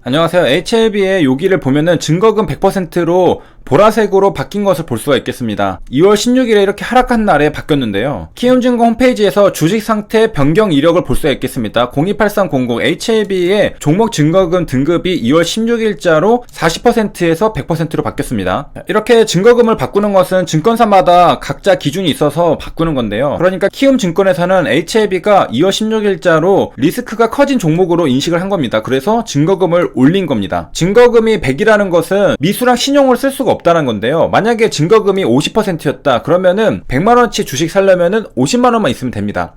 안녕하세요. HLB의 여기를 보면은 증거금 100%로 보라색으로 바뀐 것을 볼 수가 있겠습니다. 2월 16일에 이렇게 하락한 날에 바뀌었는데요. 키움증권 홈페이지에서 주식 상태 변경 이력을 볼 수가 있겠습니다. 028300 HLB의 종목 증거금 등급이 2월 16일자로 40%에서 100%로 바뀌었습니다. 이렇게 증거금을 바꾸는 것은 증권사마다 각자 기준이 있어서 바꾸는 건데요. 그러니까 키움증권에서는 HLB가 2월 16일자로 리스크가 커진 종목으로 인식을 한 겁니다. 그래서 증거금을 올린 겁니다. 증거금이 100이라는 것은 미수랑 신용을 쓸 수가 없다는 건데요. 만약에 증거금이 50%였다 그러면은 100만원치 주식 살려면은 50만원만 있으면 됩니다.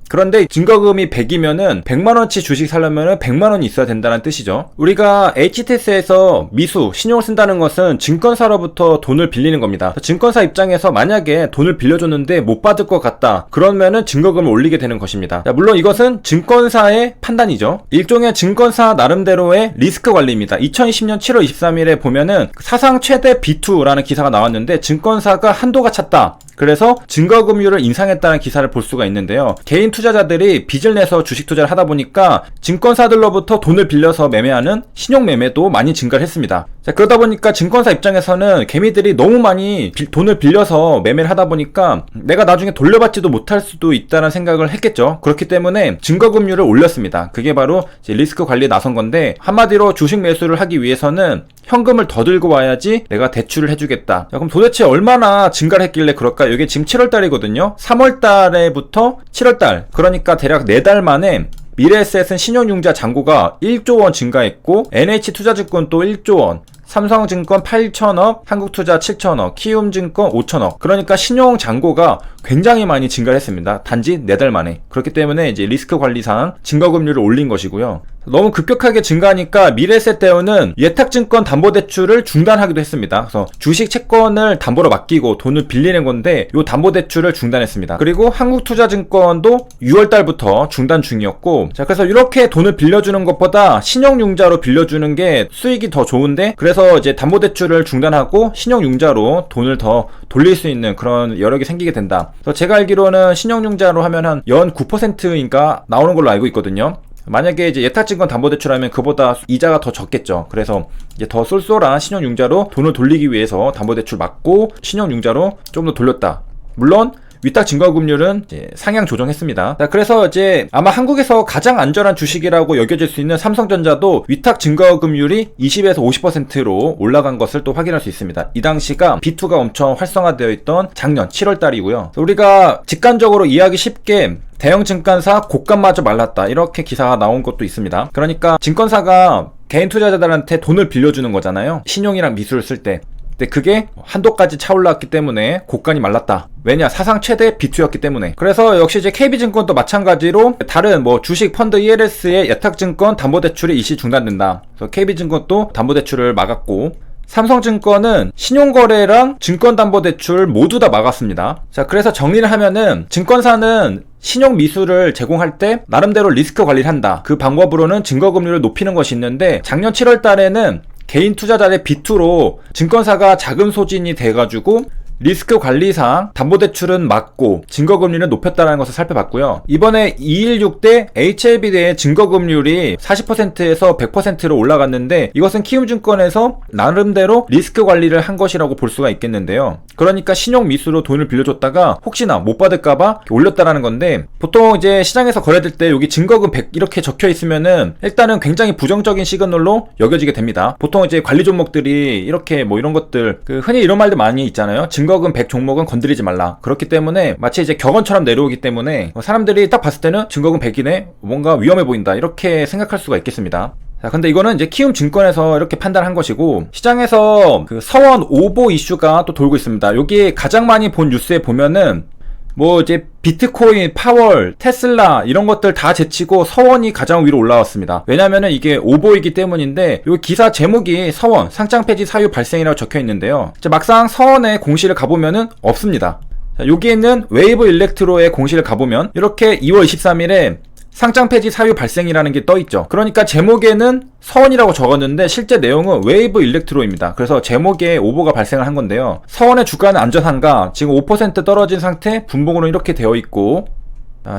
그런데 증거금이 100이면은 100만원치 주식 살려면은 100만원이 있어야 된다는 뜻이죠. 우리가 HTS에서 미수, 신용을 쓴다는 것은 증권사로부터 돈을 빌리는 겁니다. 증권사 입장에서 만약에 돈을 빌려줬는데 못 받을 것 같다 그러면은 증거금을 올리게 되는 것입니다. 물론 이것은 증권사의 판단이죠. 일종의 증권사 나름대로의 리스크 관리입니다. 2020년 7월 23일에 보면은 사상 최대 B2라는 기사가 나왔는데 증권사가 한도가 찼다. 그래서 증거금률을 인상했다는 기사를 볼 수가 있는데요. 개인 투자자들이 빚을 내서 주식 투자를 하다 보니까 증권사들로부터 돈을 빌려서 매매하는 신용 매매도 많이 증가를 했습니다. 자, 그러다 보니까 증권사 입장에서는 개미들이 너무 많이 돈을 빌려서 매매를 하다 보니까 내가 나중에 돌려받지도 못할 수도 있다는 생각을 했겠죠. 그렇기 때문에 증거금률을 올렸습니다. 그게 바로 이제 리스크 관리에 나선 건데, 한마디로 주식 매수를 하기 위해서는 현금을 더 들고 와야지 내가 대출을 해주겠다. 자, 그럼 도대체 얼마나 증가를 했길래 그럴까? 이게 지금 7월달이거든요. 3월달에부터 7월달, 그러니까 대략 4달 만에 미래에셋은 신용융자 잔고가 1조원 증가했고, NH투자증권 또 1조원, 삼성증권 8천억, 한국투자 7천억, 키움증권 5천억. 그러니까 신용 잔고가 굉장히 많이 증가를 했습니다. 단지 4달 만에. 그렇기 때문에 이제 리스크 관리상 증거금률을 올린 것이고요. 너무 급격하게 증가하니까 미래에셋대우는 예탁증권 담보대출을 중단하기도 했습니다. 그래서 주식 채권을 담보로 맡기고 돈을 빌리는 건데 이 담보대출을 중단했습니다. 그리고 한국투자증권도 6월달부터 중단 중이었고, 자, 그래서 이렇게 돈을 빌려주는 것보다 신용융자로 빌려주는 게 수익이 더 좋은데, 그래서 이제 담보대출을 중단하고 신용융자로 돈을 더 돌릴 수 있는 그런 여력이 생기게 된다. 그래서 제가 알기로는 신용융자로 하면 한 연 9%인가 나오는 걸로 알고 있거든요. 만약에 이제 예탁증권 담보대출하면 그보다 이자가 더 적겠죠. 그래서 이제 더 쏠쏠한 신용융자로 돈을 돌리기 위해서 담보대출 막고 신용융자로 좀 더 돌렸다. 물론 위탁 증거금률은 이제 상향 조정했습니다. 자, 그래서 이제 아마 한국에서 가장 안전한 주식이라고 여겨질 수 있는 삼성전자도 위탁 증거금률이 20에서 50%로 올라간 것을 또 확인할 수 있습니다. 이 당시가 B2가 엄청 활성화되어 있던 작년 7월 달이고요. 우리가 직관적으로 이해하기 쉽게 대형 증권사 곡간마저 말랐다, 이렇게 기사가 나온 것도 있습니다. 그러니까 증권사가 개인 투자자들한테 돈을 빌려주는 거잖아요. 신용이랑 미수를 쓸 때. 근데 그게 한도까지 차올랐기 때문에 곡간이 말랐다. 왜냐? 사상 최대 B2였기 때문에. 그래서 역시 이제 KB증권도 마찬가지로 다른 뭐 주식 펀드 ELS의 예탁증권 담보대출이 일시 중단된다. 그래서 KB증권도 담보대출을 막았고, 삼성증권은 신용거래랑 증권담보대출 모두 다 막았습니다. 자, 그래서 정리를 하면은 증권사는 신용 미수를 제공할 때 나름대로 리스크 관리를 한다. 그 방법으로는 증거금률을 높이는 것이 있는데, 작년 7월 달에는 개인 투자자의 B2로 증권사가 자금 소진이 돼가지고 리스크 관리상 담보대출은 막고 증거금리는 높였다는 것을 살펴봤고요. 이번에 216 대 HLB 대의 증거금률이 40%에서 100%로 올라갔는데, 이것은 키움증권에서 나름대로 리스크 관리를 한 것이라고 볼 수가 있겠는데요. 그러니까 신용 미수로 돈을 빌려줬다가 혹시나 못 받을까봐 올렸다라는 건데, 보통 이제 시장에서 거래될 때 여기 증거금 100 이렇게 적혀 있으면은 일단은 굉장히 부정적인 시그널로 여겨지게 됩니다. 보통 이제 관리 종목들이 이렇게 뭐 이런 것들, 흔히 이런 말들 많이 있잖아요. 증거금 100 종목은 건드리지 말라. 그렇기 때문에 마치 이제 격언처럼 내려오기 때문에 사람들이 딱 봤을 때는 증거금 100이네, 뭔가 위험해 보인다, 이렇게 생각할 수가 있겠습니다. 자, 근데 이거는 이제 키움증권에서 이렇게 판단한 것이고, 시장에서 그 서원 오보 이슈가 또 돌고 있습니다. 여기 가장 많이 본 뉴스에 보면은 뭐 이제 비트코인, 파월, 테슬라 이런 것들 다 제치고 서원이 가장 위로 올라왔습니다. 왜냐면은 이게 오보이기 때문인데, 요 기사 제목이 서원 상장 폐지 사유 발생이라고 적혀 있는데요. 막상 서원의 공시를 가보면은 없습니다. 자, 여기에는 웨이브 일렉트로의 공시를 가보면 이렇게 2월 23일에 상장 폐지 사유 발생이라는 게 떠있죠. 그러니까 제목에는 서원이라고 적었는데 실제 내용은 웨이브 일렉트로입니다. 그래서 제목에 오보가 발생을 한 건데요. 서원의 주가는 안전한가? 지금 5% 떨어진 상태, 분봉으로 이렇게 되어 있고,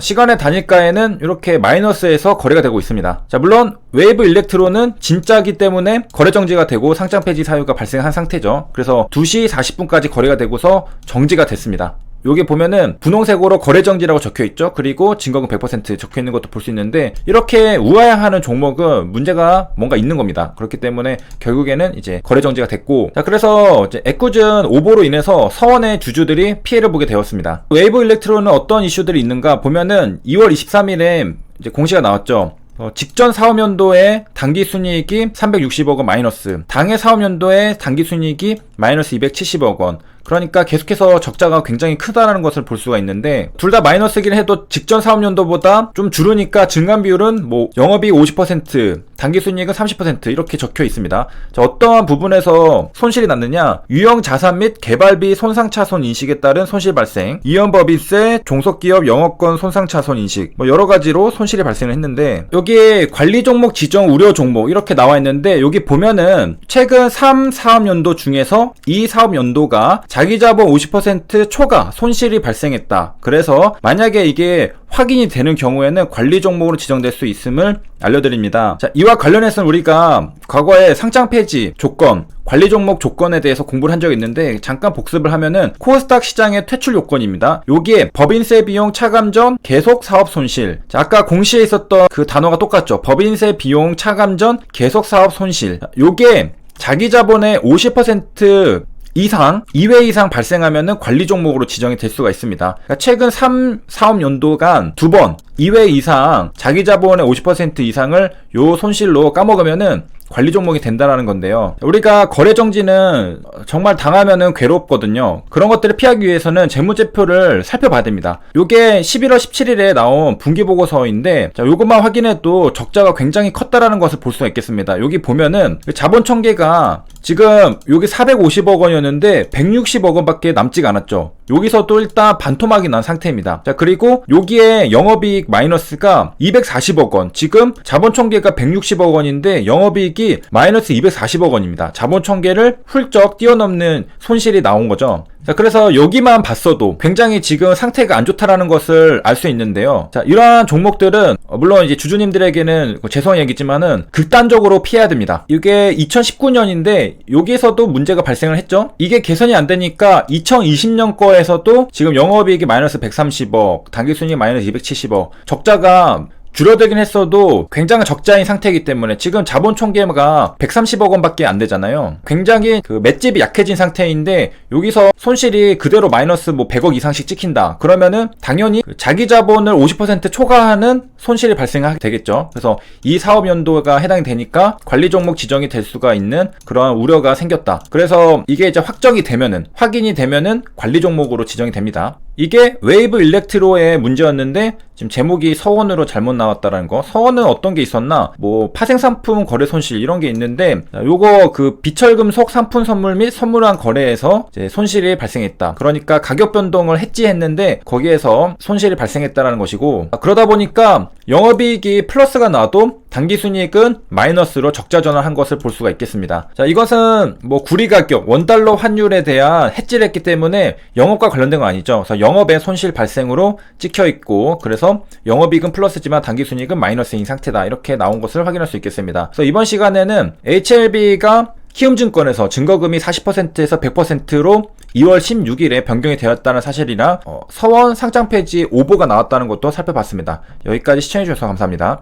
시간의 단일가에는 이렇게 마이너스에서 거래가 되고 있습니다. 자, 물론 웨이브 일렉트로는 진짜기 때문에 거래 정지가 되고 상장 폐지 사유가 발생한 상태죠. 그래서 2시 40분까지 거래가 되고서 정지가 됐습니다. 여기 보면은 분홍색으로 거래 정지라고 적혀있죠. 그리고 증거금 100% 적혀있는 것도 볼 수 있는데, 이렇게 우아향하는 종목은 문제가 뭔가 있는 겁니다. 그렇기 때문에 결국에는 이제 거래 정지가 됐고, 자, 그래서 이제 애꿎은 오보로 인해서 서원의 주주들이 피해를 보게 되었습니다. 웨이브 일렉트로는 어떤 이슈들이 있는가 보면은 2월 23일에 이제 공시가 나왔죠. 직전 사업연도에 당기순이익이 360억원 마이너스, 당해 사업연도에 당기순이익이 마이너스 270억원. 그러니까 계속해서 적자가 굉장히 크다라는 것을 볼 수가 있는데, 둘 다 마이너스긴 해도 직전 사업연도보다 좀 줄으니까 증감 비율은 뭐 영업이익 50%, 당기순이익은 30% 이렇게 적혀 있습니다. 자, 어떠한 부분에서 손실이 났느냐? 유형 자산 및 개발비 손상차손 인식에 따른 손실 발생, 이연법인세, 종속기업 영업권 손상차손 인식, 뭐 여러 가지로 손실이 발생을 했는데, 여기에 관리 종목 지정 우려 종목 이렇게 나와 있는데, 여기 보면은 최근 3 사업연도 중에서 이 사업연도가 자기자본 50% 초과 손실이 발생했다. 그래서 만약에 이게 확인이 되는 경우에는 관리 종목으로 지정될 수 있음을 알려드립니다. 자, 이와 관련해서는 우리가 과거에 상장 폐지 조건, 관리 종목 조건에 대해서 공부를 한 적이 있는데, 잠깐 복습을 하면은 코스닥 시장의 퇴출 요건입니다. 여기에 법인세 비용 차감 전 계속 사업 손실. 자, 아까 공시에 있었던 그 단어가 똑같죠. 법인세 비용 차감 전 계속 사업 손실. 요게 자기 자본의 50% 이상, 2회 이상 발생하면은 관리 종목으로 지정이 될 수가 있습니다. 그러니까 최근 3 사업연도간 2번 2회 이상 자기 자본의 50% 이상을 요 손실로 까먹으면은 관리 종목이 된다라는 건데요. 우리가 거래 정지는 정말 당하면은 괴롭거든요. 그런 것들을 피하기 위해서는 재무제표를 살펴봐야 됩니다. 요게 11월 17일에 나온 분기보고서인데, 자, 요것만 확인해도 적자가 굉장히 컸다라는 것을 볼 수가 있겠습니다. 여기 보면은 자본 총계가 지금 여기 450억 원이었는데 160억 원밖에 남지가 않았죠. 여기서도 일단 반토막이 난 상태입니다. 자, 그리고 여기에 영업이익 마이너스가 240억 원. 지금 자본 총계가 160억 원인데 영업이익이 마이너스 240억 원입니다. 자본 총계를 훌쩍 뛰어넘는 손실이 나온 거죠. 자, 그래서 여기만 봤어도 굉장히 지금 상태가 안 좋다라는 것을 알 수 있는데요. 자, 이러한 종목들은 물론 이제 주주님들에게는 죄송한 얘기지만은 극단적으로 피해야 됩니다. 이게 2019년인데 여기에서도 문제가 발생을 했죠. 이게 개선이 안 되니까 2020년 거에서도 지금 영업이익이 마이너스 130억, 당기순이익 마이너스 270억, 적자가 줄어들긴 했어도 굉장히 적자인 상태이기 때문에 지금 자본 총계가 130억 원밖에 안 되잖아요. 굉장히 그 맷집이 약해진 상태인데 여기서 손실이 그대로 마이너스 뭐 100억 이상씩 찍힌다. 그러면은 당연히 자기 자본을 50% 초과하는 손실이 발생하게 되겠죠. 그래서 이 사업 연도가 해당이 되니까 관리 종목 지정이 될 수가 있는 그러한 우려가 생겼다. 그래서 이게 이제 확정이 되면은, 확인이 되면은 관리 종목으로 지정이 됩니다. 이게 웨이브 일렉트로의 문제였는데 지금 제목이 서원으로 잘못 나왔다라는 거. 서원은 어떤 게 있었나? 뭐 파생상품 거래 손실 이런 게 있는데, 요거 그 비철금속 상품 선물 및 선물한 거래에서 이제 손실이 발생했다. 그러니까 가격 변동을 해지했는데 거기에서 손실이 발생했다라는 것이고, 그러다 보니까 영업이익이 플러스가 나도 당기순이익은 마이너스로 적자 전환한 것을 볼 수가 있겠습니다. 자, 이것은 뭐 구리 가격, 원달러 환율에 대한 해지를 했기 때문에 영업과 관련된 건 아니죠. 그래서 영업의 손실 발생으로 찍혀 있고, 그래서 영업이익은 플러스지만 당기순이익은 마이너스인 상태다. 이렇게 나온 것을 확인할 수 있겠습니다. 그래서 이번 시간에는 HLB가 키움증권에서 증거금이 40%에서 100%로 2월 16일에 변경이 되었다는 사실이나 서원 상장 폐지 오보가 나왔다는 것도 살펴봤습니다. 여기까지 시청해주셔서 감사합니다.